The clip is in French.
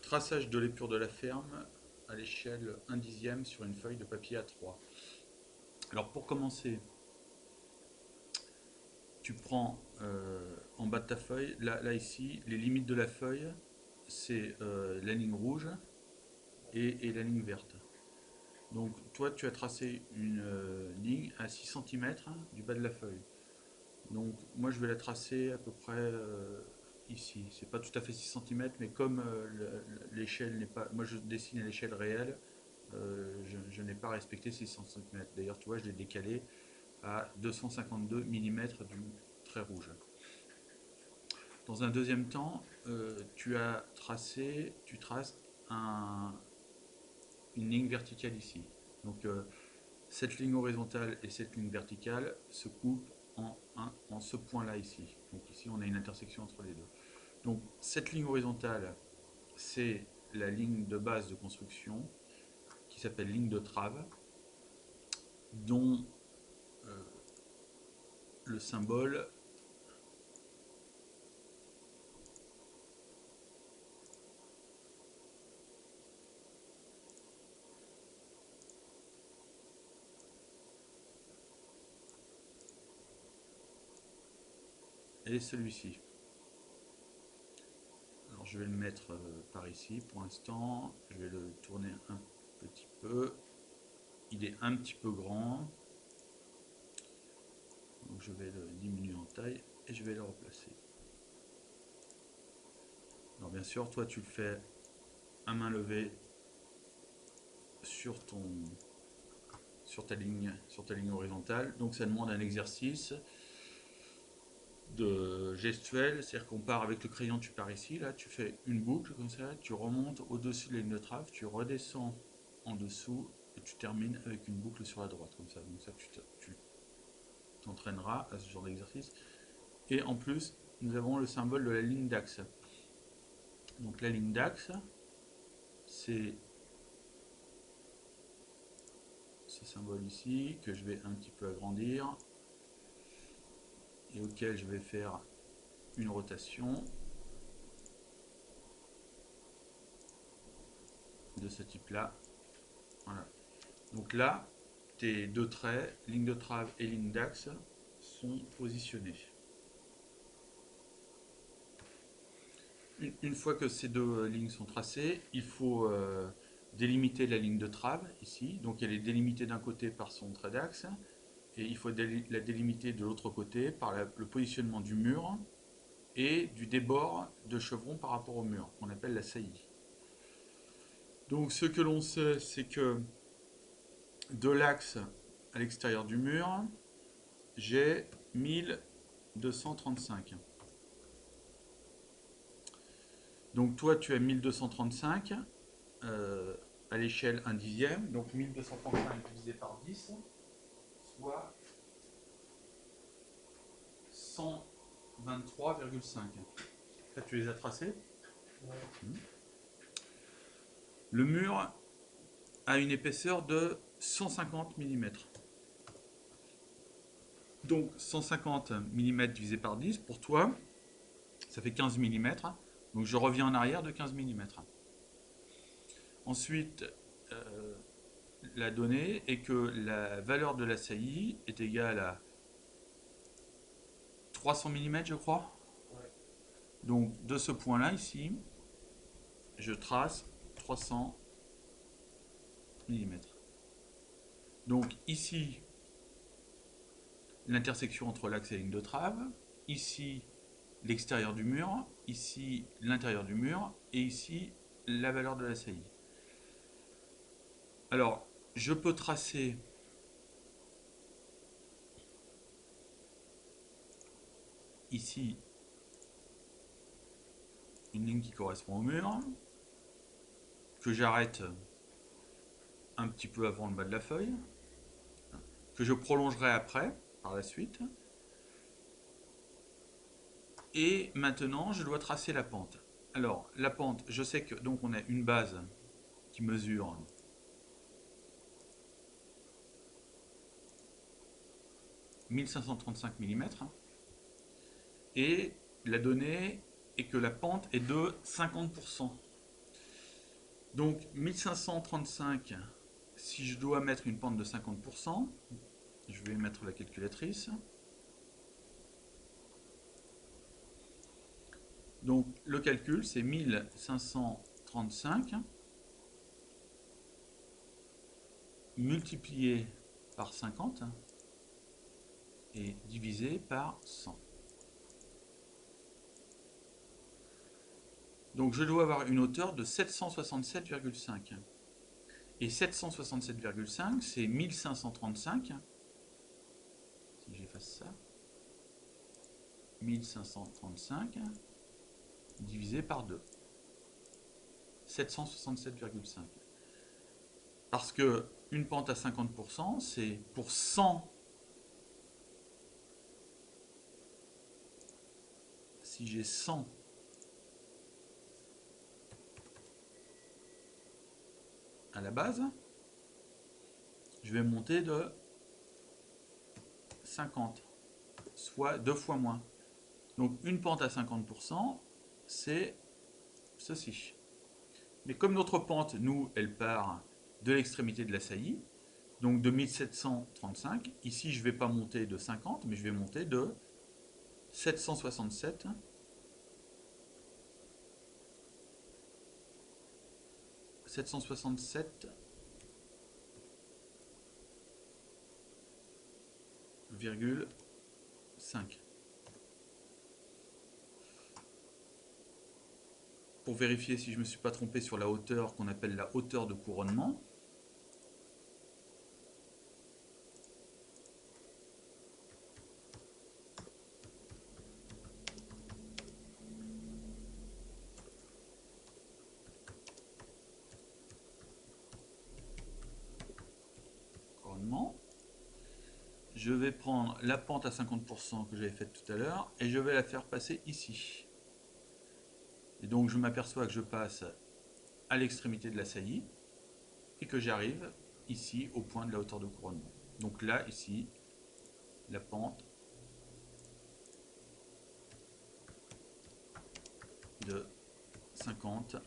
Traçage de l'épure de la ferme à l'échelle 1/10 sur une feuille de papier A3. Alors pour commencer, tu prends en bas de ta feuille, là ici, les limites de la feuille, c'est la ligne rouge et la ligne verte. Donc toi tu as tracé une ligne à 6 cm du bas de la feuille. Donc moi je vais la tracer à peu près ici. C'est pas tout à fait 6 cm, mais comme l'échelle n'est pas. Moi je dessine à l'échelle réelle, je n'ai pas respecté 6 cm. D'ailleurs, tu vois, je l'ai décalé à 252 mm du trait rouge. Dans un deuxième temps, tu traces une ligne verticale ici. Donc cette ligne horizontale et cette ligne verticale se coupent en ce point-là ici. Donc ici, on a une intersection entre les deux. Donc cette ligne horizontale, c'est la ligne de base de construction qui s'appelle ligne de trave, dont le symbole est celui-ci. Alors je vais le mettre par ici pour l'instant. Je vais le tourner un petit peu. Il est un petit peu grand. Donc je vais le diminuer en taille et je vais le replacer. Alors bien sûr, toi tu le fais à main levée sur ta ligne horizontale. Donc ça demande un exercice de gestuelle, c'est-à-dire qu'on part avec le crayon, tu pars ici, là tu fais une boucle comme ça, tu remontes au-dessus de la ligne de trave, tu redescends en dessous et tu termines avec une boucle sur la droite comme ça. Donc ça tu t'entraîneras à ce genre d'exercice. Et en plus, nous avons le symbole de la ligne d'axe. Donc la ligne d'axe, c'est ce symbole ici que je vais un petit peu agrandir et auquel je vais faire une rotation de ce type là. Voilà. Donc là, tes deux traits, ligne de trave et ligne d'axe, sont positionnés. Une fois que ces deux lignes sont tracées, il faut délimiter la ligne de trave ici. Donc elle est délimitée d'un côté par son trait d'axe et il faut la délimiter de l'autre côté par le positionnement du mur et du débord de chevron par rapport au mur, qu'on appelle la saillie. Donc ce que l'on sait, c'est que de l'axe à l'extérieur du mur, j'ai 1235. Donc toi, tu as 1235 à l'échelle 1/10. Donc 1235 divisé par 10, soit 123,5. Là, tu les as tracés. Ouais. Le mur a une épaisseur de 150 mm. Donc 150 mm divisé par 10, pour toi, ça fait 15 mm. Donc je reviens en arrière de 15 mm. Ensuite, la donnée est que la valeur de la saillie est égale à 300 mm, je crois. Ouais. Donc de ce point-là, ici, je trace 300 mm. Donc ici, l'intersection entre l'axe et la ligne de trave. Ici, l'extérieur du mur. Ici, l'intérieur du mur. Et ici, la valeur de la saillie. Alors, je peux tracer ici une ligne qui correspond au mur, que j'arrête un petit peu avant le bas de la feuille, que je prolongerai après, par la suite. Et maintenant, je dois tracer la pente. Alors, la pente, je sais que donc on a une base qui mesure 1535 mm. Et la donnée est que la pente est de 50%. Donc 1535, si je dois mettre une pente de 50%, je vais mettre la calculatrice. Donc le calcul, c'est 1535 multiplié par 50 et divisé par 100. Donc je dois avoir une hauteur de 767,5. Et 767,5, c'est 1535. Si j'efface ça, 1535 divisé par 2. 767,5. Parce que une pente à 50%, c'est pour 100. Si j'ai 100 à la base, je vais monter de 50, soit 2 fois moins. Donc une pente à 50%, c'est ceci. Mais comme notre pente, nous, elle part de l'extrémité de la saillie, donc de 1735, ici je ne vais pas monter de 50, mais je vais monter de 767. 767,5. Pour vérifier si je ne me suis pas trompé sur la hauteur qu'on appelle la hauteur de couronnement. Je vais prendre la pente à 50% que j'avais faite tout à l'heure et je vais la faire passer ici. Et donc je m'aperçois que je passe à l'extrémité de la saillie et que j'arrive ici au point de la hauteur de couronnement. Donc là, ici, la pente de 50%.